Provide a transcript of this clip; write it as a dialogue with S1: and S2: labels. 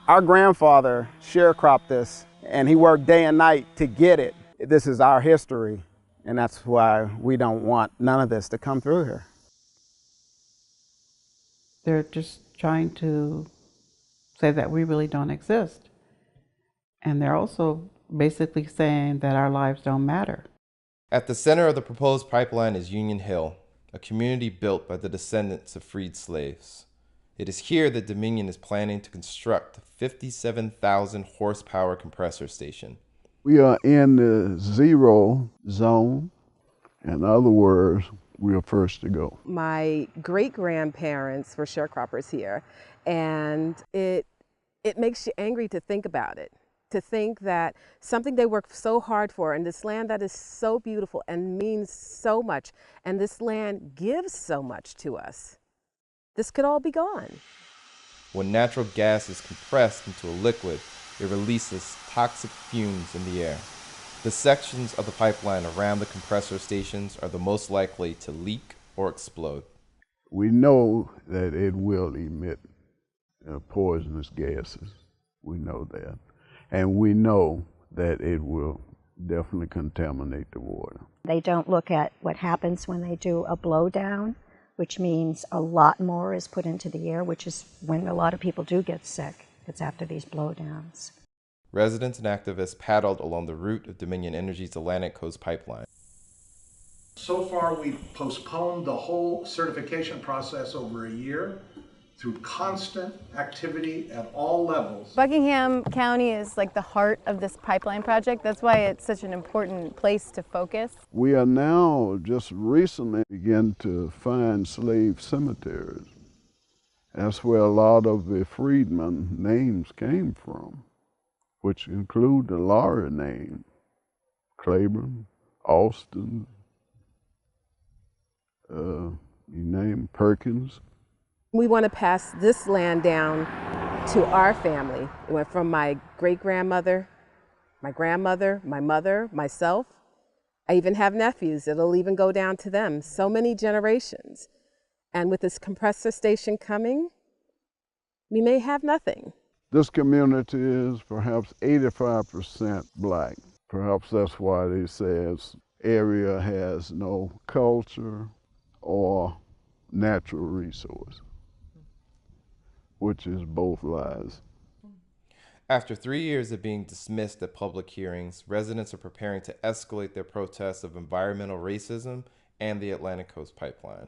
S1: Our grandfather sharecropped this, and he worked day and night to get it. This is our history, and that's why we don't want none of this to come through here.
S2: They're just trying to say that we really don't exist. And they're also basically saying that our lives don't matter.
S3: At the center of the proposed pipeline is Union Hill, a community built by the descendants of freed slaves. It is here that Dominion is planning to construct a 57,000 horsepower compressor station.
S4: We are in the zero zone. In other words, we are first to go.
S5: My great-grandparents were sharecroppers here, and it makes you angry to think about it. To think that something they worked so hard for, and this land that is so beautiful and means so much, and this land gives so much to us, this could all be gone.
S3: When natural gas is compressed into a liquid, it releases toxic fumes in the air. The sections of the pipeline around the compressor stations are the most likely to leak or explode.
S4: We know that it will emit poisonous gases. We know that. And we know that it will definitely contaminate the water.
S6: They don't look at what happens when they do a blowdown, which means a lot more is put into the air, which is when a lot of people do get sick. It's after these blowdowns.
S3: Residents and activists paddled along the route of Dominion Energy's Atlantic Coast Pipeline.
S7: So far, we've postponed the whole certification process over a year through constant activity at all levels.
S8: Buckingham County is like the heart of this pipeline project. That's why it's such an important place to focus.
S4: We are now just recently begin to find slave cemeteries. That's where a lot of the freedmen names came from, which include the LAURY name, Claiborne, Austin, you name Perkins.
S5: We want to pass this land down to our family. It went from my great-grandmother, my grandmother, my mother, myself. I even have nephews. It'll even go down to them. So many generations. And with this compressor station coming, we may have nothing.
S4: This community is perhaps 85% black. Perhaps that's why they say this area has no culture or natural resource, which is both lies.
S3: After 3 years of being dismissed at public hearings, residents are preparing to escalate their protests of environmental racism and the Atlantic Coast Pipeline.